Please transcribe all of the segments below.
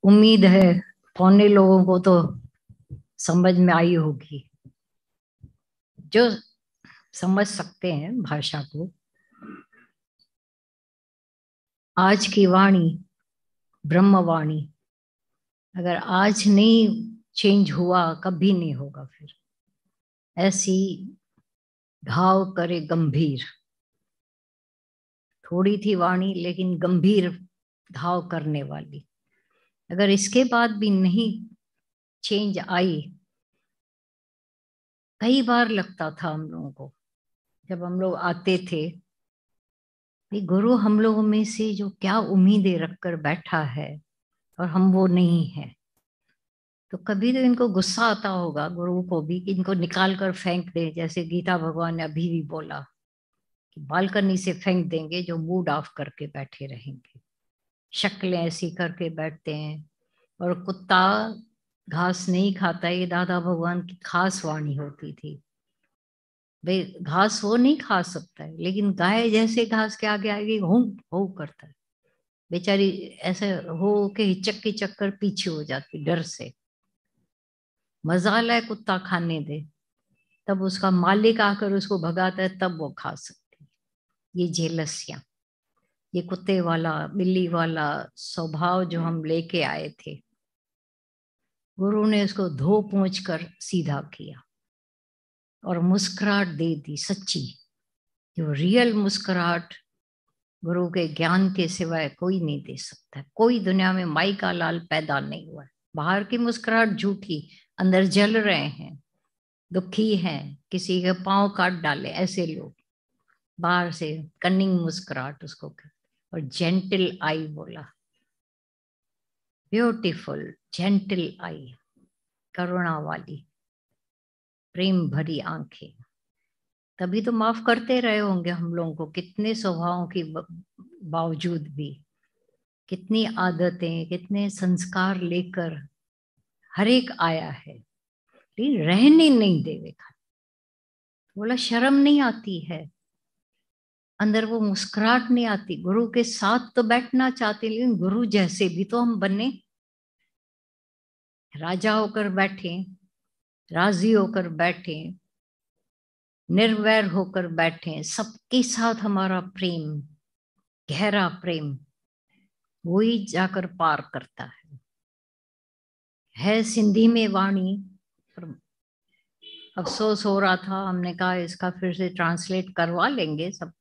उम्मीद है पौने लोगों को तो समझ में आई होगी, जो समझ सकते हैं भाषा को। आज की वाणी ब्रह्मवाणी, अगर आज नहीं चेंज हुआ कभी नहीं होगा। फिर ऐसी घाव करे गंभीर, थोड़ी थी वाणी लेकिन गंभीर घाव करने वाली। अगर इसके बाद भी नहीं चेंज आई, कई बार लगता था हम लोगों को जब हम लोग आते थे, ये गुरु हम लोगों में से जो क्या उम्मीदें रखकर बैठा है और हम वो नहीं है। तो कभी तो इनको गुस्सा आता होगा गुरु को भी कि इनको निकाल कर फेंक दे, जैसे गीता भगवान ने अभी भी बोला कि बालकनी से फेंक देंगे जो मूड ऑफ करके बैठे रहेंगे, शक्लें ऐसी करके बैठते हैं। और कुत्ता घास नहीं खाता, ये दादा भगवान की खास वाणी होती थी। भाई घास वो नहीं खा सकता है, लेकिन गाय जैसे घास के आगे आगे हूं हो करता है, बेचारी ऐसे हो के हिचक के चक्कर पीछे हो जाती डर से। मजाल है कुत्ता खाने दे, तब उसका मालिक आकर उसको भगाता है, तब वो खा सकती है। ये जेलसियां, ये कुत्ते वाला बिल्ली वाला स्वभाव जो हम लेके आए थे, गुरु ने उसको धो पोंछ कर सीधा किया और मुस्कुराहट दे दी सच्ची, जो रियल मुस्कुराहट गुरु के ज्ञान के सिवाय कोई नहीं दे सकता। कोई दुनिया में माई का लाल पैदा नहीं हुआ है। बाहर की मुस्कुराहट झूठी, अंदर जल रहे हैं, दुखी हैं, किसी के पांव काट डाले, ऐसे लोग बाहर से कनिंग मुस्कुराहट उसको कहते। और जेंटल आई बोला, ब्यूटीफुल जेंटल आई, करुणा वाली प्रेम भरी आंखें। तभी तो माफ करते रहे होंगे हम लोगों को, कितने स्वभावों की बावजूद भी, कितनी आदतें कितने संस्कार लेकर हर एक आया है, लेकिन रहने नहीं देवे। बोला शर्म नहीं आती है, अंदर वो मुस्कुराहट नहीं आती। गुरु के साथ तो बैठना चाहते, लेकिन गुरु जैसे भी तो हम बने, राजा होकर बैठे, राजी होकर बैठे, निर्वैर होकर बैठे, सबके साथ हमारा प्रेम, गहरा प्रेम, वही जाकर पार करता है सिंधी में वाणी। अफसोस हो रहा था, हमने कहा इसका फिर से ट्रांसलेट करवा लेंगे सब,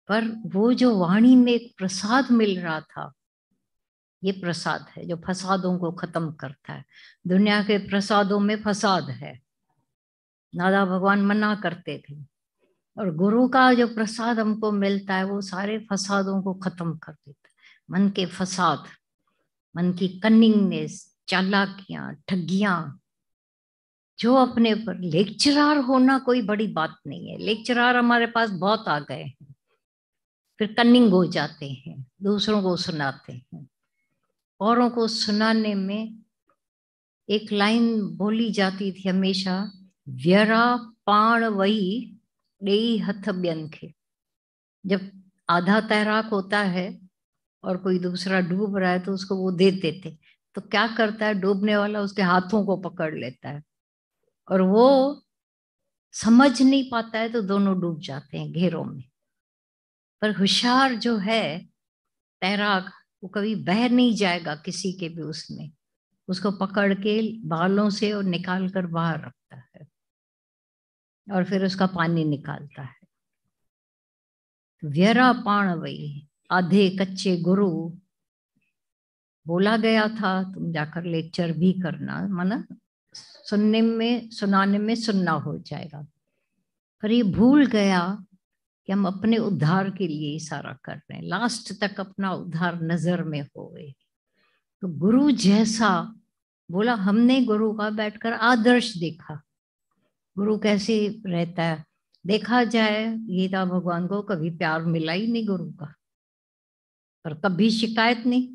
पर वो जो वाणी में एक प्रसाद मिल रहा था, ये प्रसाद है जो फसादों को खत्म करता है। दुनिया के प्रसादों में फसाद है, दादा भगवान मना करते थे, और गुरु का जो प्रसाद हमको मिलता है वो सारे फसादों को खत्म कर देता है। मन के फसाद, मन की कनिंगनेस, चालाकियां, ठगियां, जो अपने पर लेक्चरार होना कोई बड़ी बात नहीं है। लेक्चरार हमारे पास बहुत आ गए हैं, फिर कनिंग हो जाते हैं, दूसरों को सुनाते हैं। औरों को सुनाने में एक लाइन बोली जाती थी हमेशा, व्यरा पाण वही डेई हथ ॿियनि खे। जब आधा तैराक होता है और कोई दूसरा डूब रहा है तो उसको वो दे देते, तो क्या करता है डूबने वाला उसके हाथों को पकड़ लेता है, और वो समझ नहीं पाता है तो दोनों डूब जाते हैं घेरों में। पर होशियार जो है तैराक, वो कभी बह नहीं जाएगा किसी के भी उसमें, उसको पकड़ के बालों से और निकाल कर बाहर रखता है और फिर उसका पानी निकालता है। व्यरा पाण वही, आधे कच्चे गुरु, बोला गया था तुम जाकर लेक्चर भी करना, माना सुनने में सुनाने में सुनना हो जाएगा, पर ये भूल गया कि हम अपने उद्धार के लिए इशारा कर रहे हैं, लास्ट तक अपना उद्धार नजर में होए। तो गुरु जैसा बोला, हमने गुरु का बैठकर आदर्श देखा, गुरु कैसे रहता है। देखा जाए गीता भगवान को कभी प्यार मिला ही नहीं गुरु का, पर कभी शिकायत नहीं,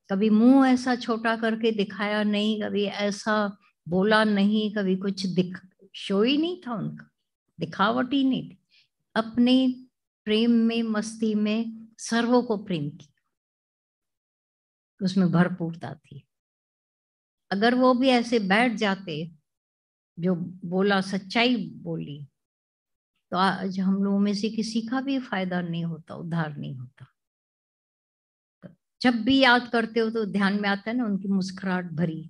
कभी मुंह ऐसा छोटा करके दिखाया नहीं, कभी ऐसा बोला नहीं, कभी कुछ शो ही नहीं था उनका, दिखावट ही नहीं थी। अपने प्रेम में मस्ती में सर्वों को प्रेम किया। उसमें भरपूरता थी। अगर वो भी ऐसे बैठ जाते, जो बोला सच्चाई बोली, तो आज हम लोगों में से किसी का भी फायदा नहीं होता, उद्धार नहीं होता। तो जब भी याद करते हो तो ध्यान में आता है ना उनकी मुस्कुराहट भरी,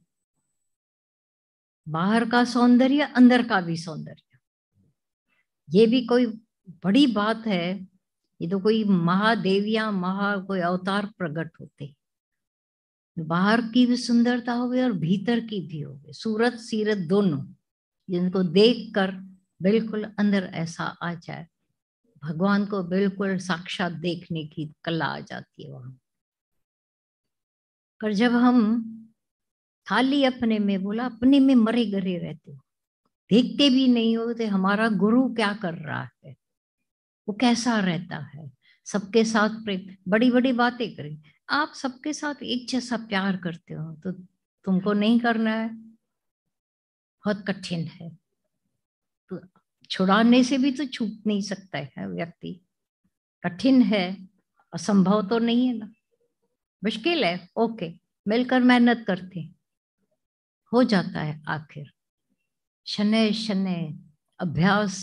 बाहर का सौंदर्य, अंदर का भी सौंदर्य। ये भी कोई बड़ी बात है, ये तो कोई महादेवियां कोई अवतार प्रकट होते। बाहर की भी सुंदरता हो गई और भीतर की भी हो गई, सूरत सीरत दोनों, जिनको देख कर बिल्कुल अंदर ऐसा आ जाए, भगवान को बिल्कुल साक्षात देखने की कला आ जाती है वहां। पर जब हम खाली अपने में, बोला अपने में मरे गरे रहते हो, देखते भी नहीं हो तो हमारा गुरु क्या कर रहा है, वो कैसा रहता है, सबके साथ प्रेम, बड़ी बड़ी बातें करें। आप सबके साथ एक जैसा प्यार करते हो तो तुमको नहीं करना है, बहुत कठिन है। तो छुड़ाने से भी तो छूट नहीं सकता है व्यक्ति, कठिन है, असंभव तो नहीं है ना, मुश्किल है। ओके, मिलकर मेहनत करते, हो जाता है आखिर। शनै शनै अभ्यास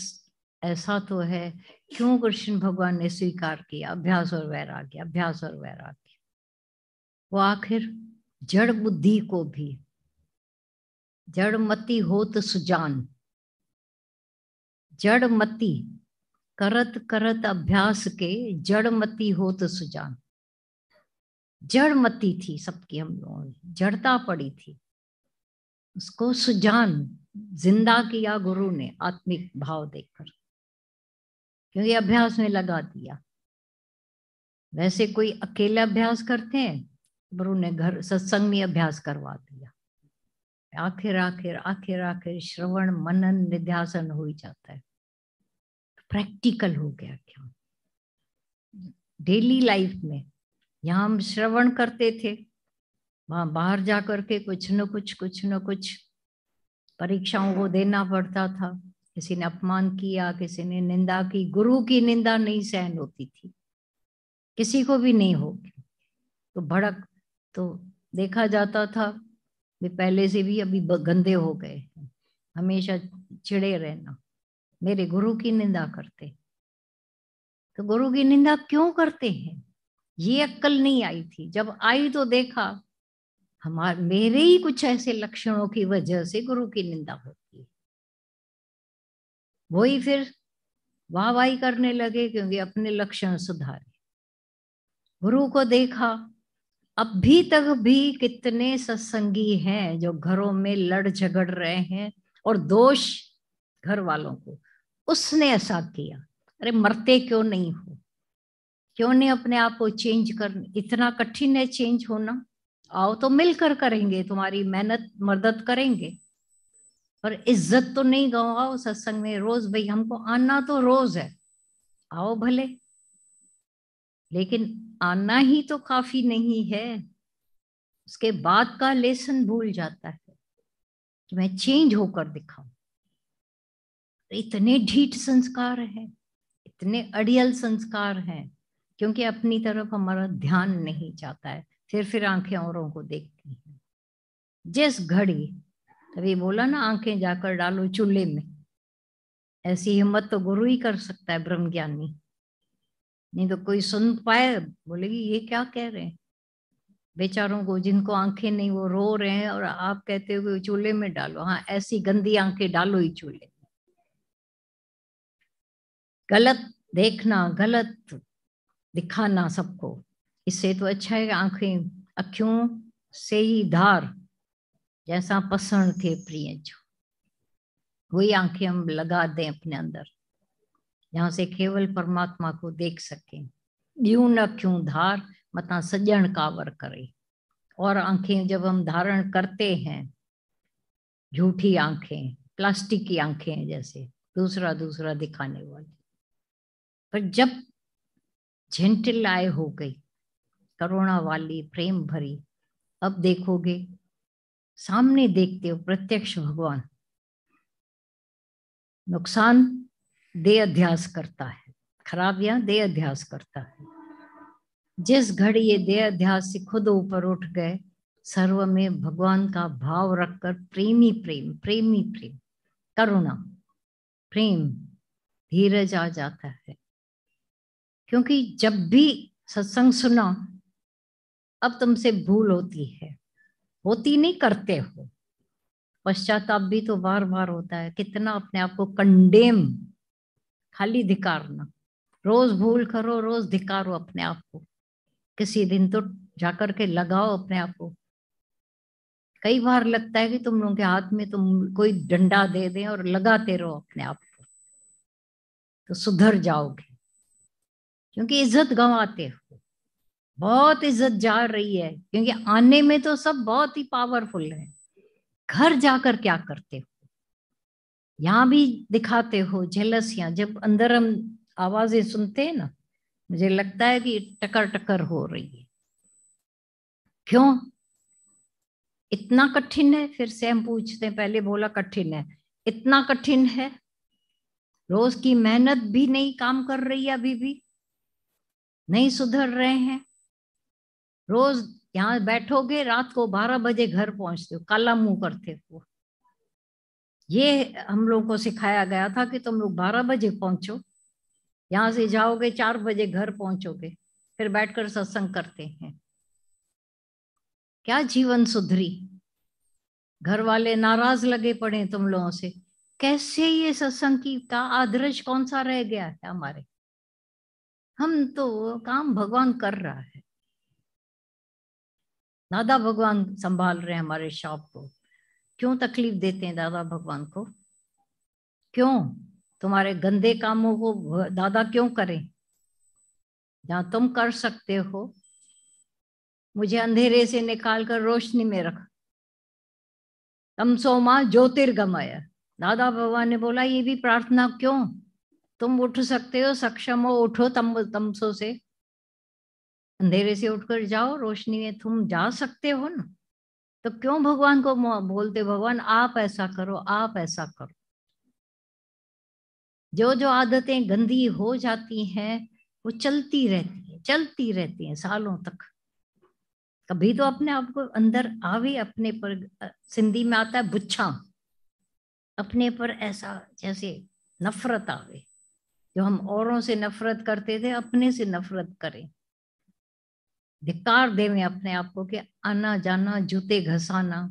ऐसा तो है, क्यों कृष्ण भगवान ने स्वीकार किया अभ्यास और वैराग्य, अभ्यास और वैराग्य। वो आखिर जड़ बुद्धि को भी, जड़ मति होत सुजान, जड़ मति करत करत अभ्यास के, जड़ मति होत सुजान। जड़ मति थी सबकी, हम लोगों में जड़ता पड़ी थी, उसको सुजान जिंदा किया गुरु ने आत्मिक भाव देकर, क्योंकि अभ्यास में लगा दिया। वैसे कोई अकेला अभ्यास करते हैं, गुरु ने घर सत्संग में अभ्यास करवा दिया, आखिर आखिर आखिर आखिर श्रवण मनन निध्यासन हो ही जाता है, प्रैक्टिकल हो गया। क्या डेली लाइफ में, यहाँ हम श्रवण करते थे, वहां बाहर जाकर के कुछ न कुछ परीक्षाओं को देना पड़ता था। किसी ने अपमान किया, किसी ने निंदा की, गुरु की निंदा नहीं सहन होती थी, किसी को भी नहीं होगी तो भड़क, तो देखा जाता था वे पहले से भी अभी गंदे हो गए, हमेशा चिड़े रहना, मेरे गुरु की निंदा करते। तो गुरु की निंदा क्यों करते हैं, ये अक्कल नहीं आई थी। जब आई तो देखा हमारे मेरे ही कुछ ऐसे लक्षणों की वजह से गुरु की निंदा होती है। वही फिर वाहवाही करने लगे क्योंकि अपने लक्षण सुधारे। गुरु को देखा, अब भी तक भी कितने सत्संगी हैं जो घरों में लड़ झगड़ रहे हैं और दोष घर वालों को, उसने ऐसा किया। अरे मरते क्यों नहीं हो, क्यों नहीं अपने आप को चेंज कर, इतना कठिन है चेंज होना, आओ तो मिलकर करेंगे, तुम्हारी मेहनत मदद करेंगे, पर इज्जत तो नहीं गवाओ सत्संग में रोज। भाई हमको आना तो रोज है, आओ भले, लेकिन आना ही तो काफी नहीं है, उसके बाद का लेसन भूल जाता है कि मैं चेंज होकर दिखाऊं। इतने ढीठ संस्कार हैं, इतने अड़ियल संस्कार हैं, क्योंकि अपनी तरफ हमारा ध्यान नहीं जाता है, फिर आंखें औरों को देखती हैं। जिस घड़ी, तभी बोला ना आंखें जाकर डालो चूल्हे में, ऐसी हिम्मत तो गुरु ही कर सकता है, ब्रह्म ज्ञानी। नहीं तो कोई सुन पाए बोलेगी ये क्या कह रहे हैं, बेचारों को जिनको आंखें नहीं वो रो रहे हैं और आप कहते हो कि चूल्हे में डालो। हाँ, ऐसी गंदी आंखें डालो ही चूल्हे में। गलत देखना, गलत दिखाना सबको, इससे तो अच्छा है आंखें, अखियों से ही धार, जैसा पसंद थे प्रिय जो, वही आंखें हम लगा दें अपने अंदर, जहां से केवल परमात्मा को देख सकें। यूं न क्यों धार मता सजन कावर करे। और आंखें जब हम धारण करते हैं, झूठी आंखें, प्लास्टिक की आंखें जैसे, दूसरा दूसरा दिखाने वाली, पर जब झंटिलाए हो गई, करुणा वाली, प्रेम भरी, अब देखोगे सामने देखते हो प्रत्यक्ष भगवान। नुकसान देह अध्यास करता है, खराबियां देह अध्यास करता है, जिस घड़ी ये देह अध्यास से खुद ऊपर उठ गए, सर्व में भगवान का भाव रखकर प्रेमी प्रेम, प्रेमी प्रेम, करुणा, प्रेम, धीरज आ जाता है। क्योंकि जब भी सत्संग सुना, अब तुमसे भूल होती है, होती नहीं, करते हो। पश्चाताप भी तो बार बार होता है। कितना अपने आप को कंडेम, खाली धिकारना, रोज भूल करो, रोज धिकारो अपने आप को। किसी दिन तो जाकर के लगाओ अपने आप को। कई बार लगता है कि तुम लोगों के हाथ में तुम कोई डंडा दे दे और लगाते रहो अपने आप को, तो सुधर जाओगे। क्योंकि इज्जत गंवाते हो, बहुत इज्जत जा रही है। क्योंकि आने में तो सब बहुत ही पावरफुल है, घर जाकर क्या करते हो? यहाँ भी दिखाते हो जेलसियां। जब अंदर हम आवाजें सुनते हैं ना, मुझे लगता है कि टकर टकर हो रही है। क्यों इतना कठिन है? फिर से हम पूछते हैं, पहले बोला कठिन है, इतना कठिन है? रोज की मेहनत भी नहीं काम कर रही है, अभी भी नहीं सुधर रहे हैं। रोज यहाँ बैठोगे, रात को 12 बजे घर पहुंचते हो, काला मुंह करते हो। ये हम लोग को सिखाया गया था कि तुम लोग 12 बजे पहुंचो, यहाँ से जाओगे 4 बजे घर पहुंचोगे, फिर बैठकर सत्संग करते हैं। क्या जीवन सुधरी? घर वाले नाराज लगे पड़े तुम लोगों से। कैसे ये सत्संग की का आदर्श कौन सा रह गया है हमारे? हम तो काम भगवान कर रहा है, दादा भगवान संभाल रहे हैं हमारे शॉप को। क्यों तकलीफ देते हैं दादा भगवान को? क्यों तुम्हारे गंदे कामों को दादा क्यों करें? जहां तुम कर सकते हो, मुझे अंधेरे से निकाल कर रोशनी में रख। तमसो मां ज्योतिर्गमय, दादा भगवान ने बोला। ये भी प्रार्थना क्यों? तुम उठ सकते हो, सक्षम हो, उठो तमसो से, अंधेरे से उठकर जाओ, रोशनी में तुम जा सकते हो ना। तो क्यों भगवान को बोलते, भगवान आप ऐसा करो, आप ऐसा करो? जो जो आदतें गंदी हो जाती हैं, वो चलती रहती है, चलती रहती हैं सालों तक। कभी तो अपने आप को अंदर आवे, अपने पर सिंधी में आता है बुच्छा, अपने पर ऐसा जैसे नफरत आवे। जो हम औरों से नफरत करते थे, अपने से नफरत करें। धिक्कार देवे अपने आप को कि आना जाना, जूते घसाना,